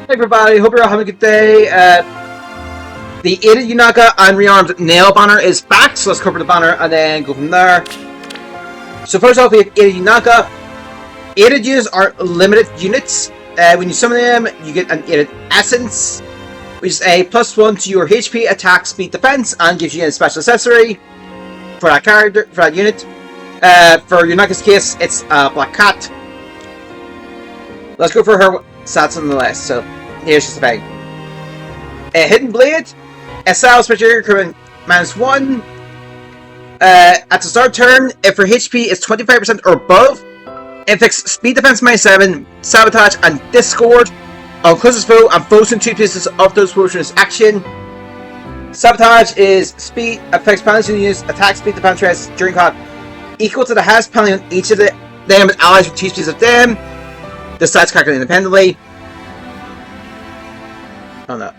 Hey everybody, hope you're all having a good day. The Aided Yunaka Rearmed Nel banner is back, so let's cover the banner and then go from there. So first off, we have Aided Yunaka. Aided units are limited units. When you summon them, you get an Aided Essence, which is a +1 to your HP, attack, speed, defense, and gives you a special accessory for that character, for that unit. For Yunaka's case, it's Black Cat. Let's go for her stats on the list. So here's just a bag. A Hidden Blade. A style special increment -1. At the start of turn, if her HP is 25% or above, inflicts speed defense -7, sabotage, and discord on closest foe and foes in 2 pieces of those foes from its action. Sabotage is speed, affects penalties to use attack, speed, defense rates during combat equal to the highest penalty on each of them and allies with 2 pieces of them. The stats calculated independently. Oh no.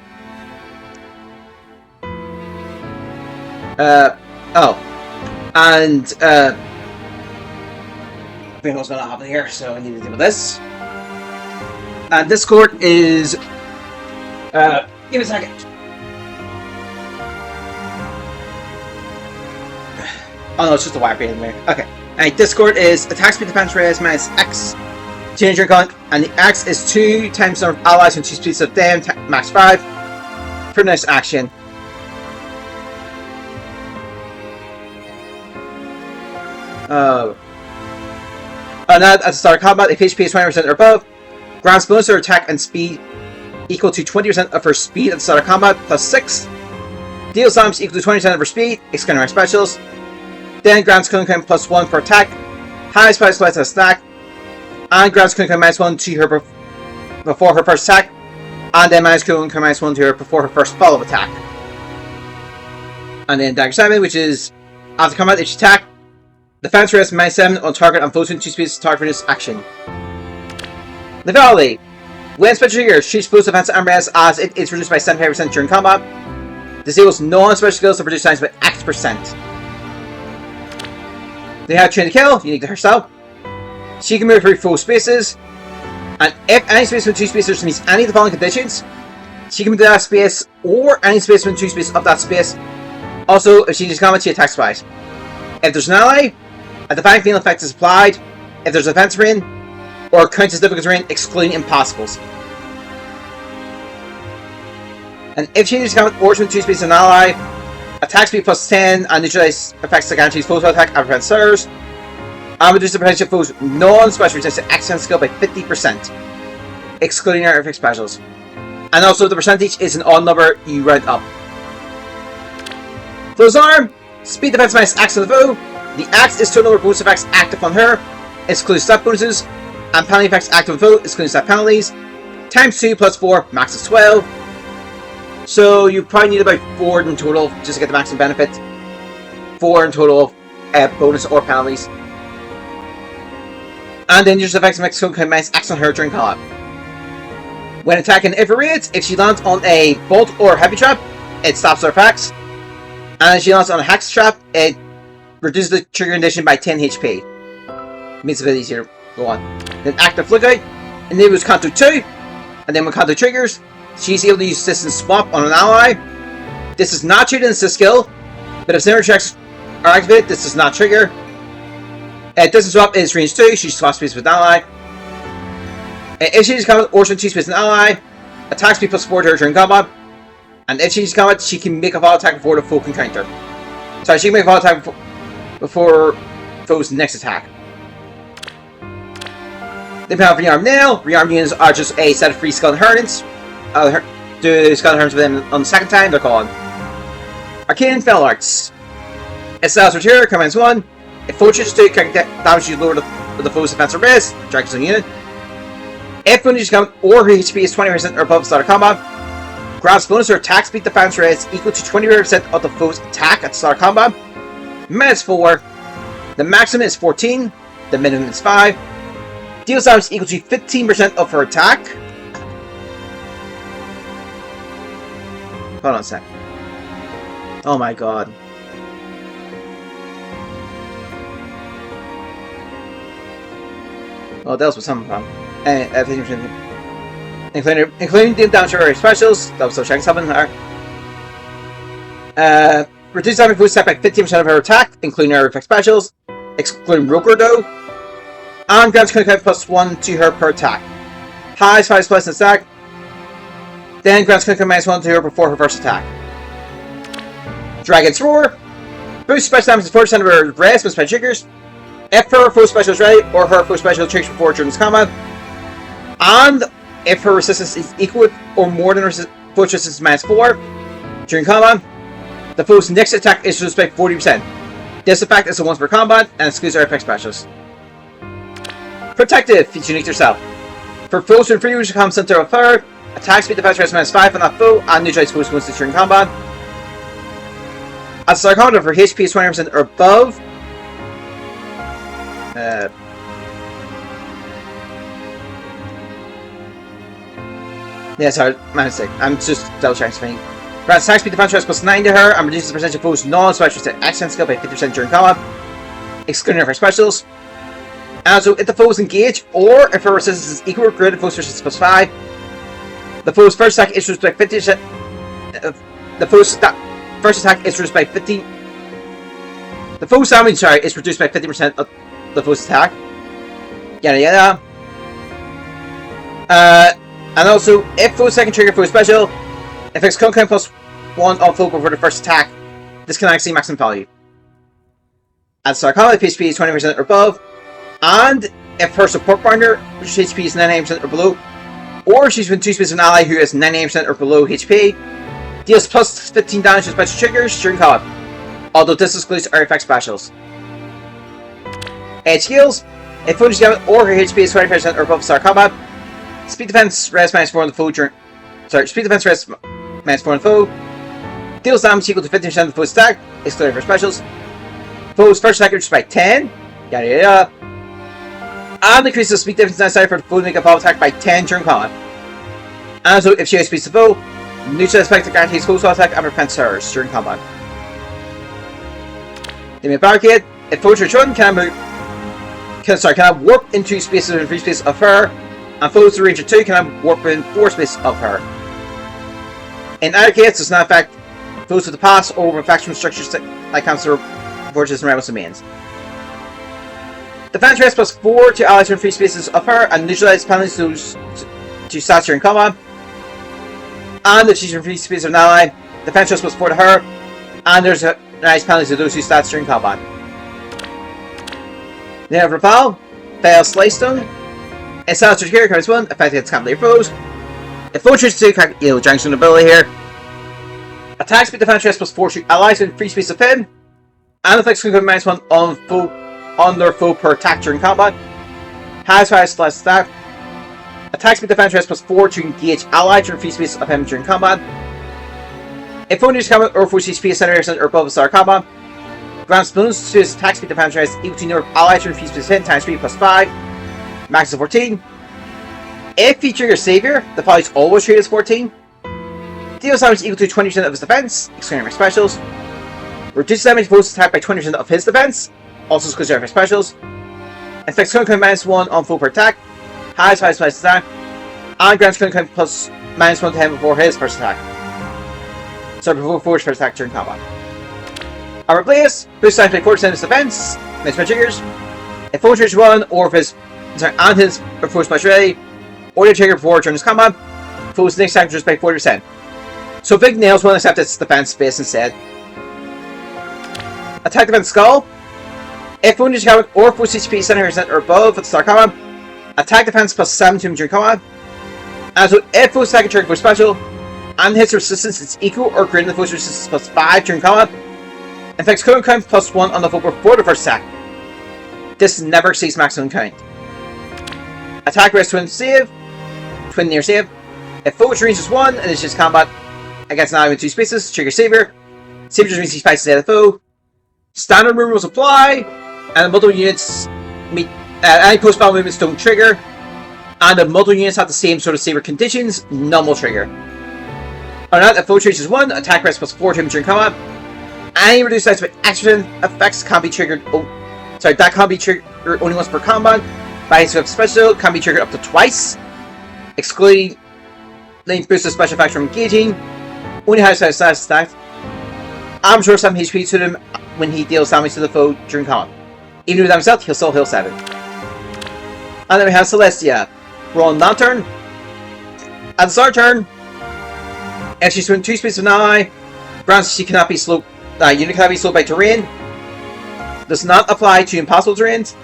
And I think what's gonna happen here, so I need to deal with this. And Discord is give me a second. Oh no, it's just a wireframe in there. Okay. Alright, Discord is attack speed defense raise -X. Change your gun, and the X is 2 times the number of allies and 2 speeds of them, max 5. For next action. Now at the start of combat, if HP is 20% or above, grants bonus to her attack and speed equal to 20% of her speed at the start of combat, +6. Deals damage equal to 20% of her speed, excluding her specials. Then grants killing count +1 for attack, high special as a stack, and grants killing count -1 to her before her first attack, and then killing count -1 to her before her first follow-up attack. And then Dagger 7, which is after combat, if she attack, defense rate is -7 on target and foes in 2 speeds to target for this action. Lethality. When special trigger, shoots foes defense and res as it is reduced by 75% during combat. Disables non-special skills to reduce damage by X%. They have trained to kill, unique to herself. She can move through 4 spaces, and if any space between 2 spaces meets any of the following conditions, she can move to that space or any space between 2 spaces of that space. Also, if she uses combat, she attacks twice. If there's an ally, a defying field effect is applied. If there's a defense terrain, or counts as difficult terrain, excluding impossibles. And if she uses combat or between 2 spaces of an ally, attack speed +10 and neutralize effects that guarantees foes will attack and prevent surge. And reduce the potential foes non-special resistance to accent skill by 50%, excluding our effect specials. And also the percentage is an odd number, you round up. Foe's arm, speed defense -X on the foe. The X is total number of bonus effects active on her, excludes stat bonuses, and penalty effects active on foe, excluding stat penalties. Times 2 + 4, max is 12. So you probably need about 4 in total just to get the maximum benefit. 4 in total bonus or penalties. And then just effects Mexico can -X on her during combat. When attacking infrared, if she lands on a bolt or heavy trap, it stops her effects. And if she lands on a hex trap, it reduces the trigger condition by 10 HP. Makes it a bit easier to go on. Then active lookout enables counter 2, and then when counter triggers, she's able to use distance swap on an ally. This is not treated as a skill, but if similar checks are activated, this does not trigger. Distance swap is range 2, she swaps space with an ally. If she uses combat or she space with an ally, attack speed +4 to her during combat. And if she uses combat, she can make a follow attack before the foe can counter. Sorry, she can make a follow attack before foe's next attack. Then we have Rearmed Nel. Rearmed units are just a set of free skull inheritance. Do skull inheritance with them on the second time, they're called Arcane Fell Arts. It styles material, commands 1. If foe chooses to, can damage you lower the foe's defense or res, drags the unit. If foe uses combat or her HP is 20% or above start of combat, grants bonus or attack speed defense res equal to 20% of the foe's attack at the start of combat. -4. The maximum is 14. The minimum is 5. Deals damage equal to 15% of her attack. Hold on a sec. Oh my god. Oh, that was something wrong. including dealing damage to her specials. That was so Shanks having her. Reduce damage boost attack by 15% of her attack, including her effect specials, excluding Roker though. And grants Kunkai +1 to her per attack. Highest 5 plus in attack. Then grants Kunkai -1 to her before her first attack. Dragon's Roar. Boost special damage to 40% of her rest with special triggers. If her full special is ready, or her full special triggers before during this combat. And if her resistance is equal or more than her full resistance -4 during combat, the foe's next attack is reduced by 40%. This effect is a once per combat and excludes her effect specials. Protective, feature unique to herself. For foes with free which comes center of her, attack speed defense rest -5 on that foe and neutralize foes once during combat. As a start combat, if her HP is 20% or above, yeah, sorry, my mistake. I'm just double checking something. Grants attack speed defense rest +9 to her and reduces the percentage of foes non-special accent skill by 50% during combat, excluding her specials. And so if the foe is engaged, or if her resistance is equal or greater to foe's resistance +5, the foe's first attack is reduced by 50%. The foe's first attack is reduced by 50. The foe's damage, is reduced by 50% of the foe's attack. Yada yada. And also, if foe's second trigger foe's special, affects Kunkai +1 on foe before the first attack, this can actually maximum value. At start combat, if HP is 20% or above, and if her support partner, which HP is 99% or below, or she's been 2 spaces of an ally who has 99% or below HP, deals +15 damage to special triggers during combat, although this excludes her effect specials. Edge skills. If foe or her HP is 20% or above start combat, speed defense rest -4 on the foe during. Speed defense rest -4 on the foe. Deals damage equal to 50% of the foe's attack, excluding her specials. Foe's first attack reduced by 10. Yada yada. And increases the speed difference necessary for the foe to make a follow attack by 10 during combat. And so, if she outspeeds the foe, neutral effect guarantees foe's attack and prevents hers during combat. They make barricade. If foe's return can warp into spaces within 3 spaces of her, and foes to range of 2 can warp within 4 spaces of her. In either case, does not affect foes with the pass or with faction structures like cancer, forges, and rebels domains. Defense rest +4 to allies in 3 spaces of her, and neutralize penalties to stats during combat. And if she's in 3 spaces of an ally, defense rest +4 to her, and there's a nice penalty to those who stats during combat. They have Repel, Fail Slice Stone. It's stats to trigger cards 1, affecting its combat foes. If foe chooses to, junction ability here. Attack speed defense rest +4 to allies in 3 spaces of him, and affects -1 on their foe per attack during combat. Has fire slash attack. Attack speed defense rest +4 to engage allies in 3 spaces of him during combat. If foe needs combat or foe HP is 70% or above the start of combat, grants bonus to his attack speed defense rest equal to number of allies in 3 spaces of him times 3 +5, max of 14. If he triggers Savior, the value is always treated as 14. Deals damage equal to 20% of his defense, excluding her specials. Reduces damage foe's attack by 20% of his defense, also excludes her specials. Inflicts Kunkai -1 on foe per attack, has 5 special attack, and grants Kunkai +1 to him before his first attack. So before foe's first attack during combat. Armor Blaze, boosts damage by 40% of his defense, makes my triggers. If foe triggers 1 or if his or foe's special ready, or they trigger before during this combat, foe's next attack reduced by 40%. So Big Nails will accept its defense base instead. Attack defense skull. If foe needs combat or foe's HP 70% or above at the start of combat, attack defense +7 to him during combat. And so if foe's attack trigger for special, and his resistance is equal or greater than foe's resistance +5 during combat, inflicts current count +1 on the foe before the first attack. This never exceeds maximum count. Attack rest twin near save. If foe reaches 1 and it's just combat against an ally in 2 spaces, trigger Savior. Savior just means he fights the foe. Standard removals apply, and multiple units meet. Any post-battle movements don't trigger, and if multiple units have the same sort of Savior conditions, none will trigger. Or not, if foe reaches 1, attack rest +4 to him during combat. Any reduced dice by action effects can be triggered. That can be triggered only once per combat. By his special can be triggered up to twice, excluding Link boosts the special effect from engaging. Only has status attack. I'm sure some HP to him when he deals damage to the foe during combat. Even with himself, he'll still heal 7. And then we have Celestia. We're on that turn. At the start turn, if she's within 2 spaces of an ally, grants she cannot be slowed. Unit cannot be slowed by terrain. Does not apply to impossible terrains.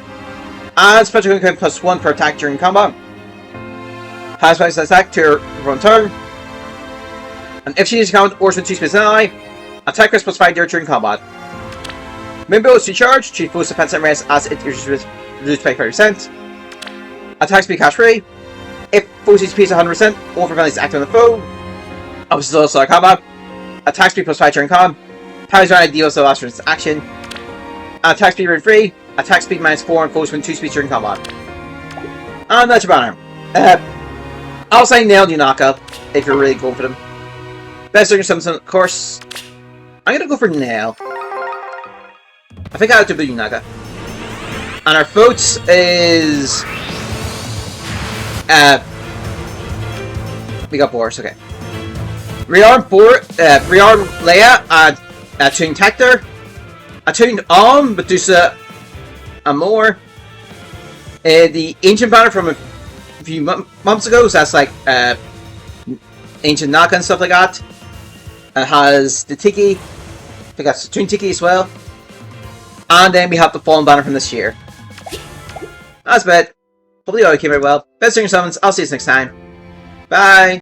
And special equipment +1 per attack during combat. Has special attack to her on turn. And if she needs to count or within 2 spaces of an ally, attack risk +5 during combat. Mimbo is recharged. She boosts defense and rest as it is reduced by 5%. Attack speed cash free. If foe's HP is 100%, over penalties act on the foe. Obviously, also combat. Attack speed +5 during combat. Powers are ideal so last for its action. Attack speed rate free. Attack speed -4 and foes within 2 speeds during combat. And that's your banner. I'll say Nailed Yunaka if you're really going for them. Best circumstances, of course. I'm gonna go for Nail. I think I'll do Yunaka. And our votes is we got Boris, okay. Rearm Leia, Attuned Tector, Attuned Medusa Amor. The Ancient Banner from a few months ago, so that's like Ancient Naka and stuff like that. It has the Tiki, I think that's Attuned Tiki as well. And then we have the Fallen Banner from this year. That's about it. Hopefully all came out well. Best of your summons. I'll see you next time. Bye!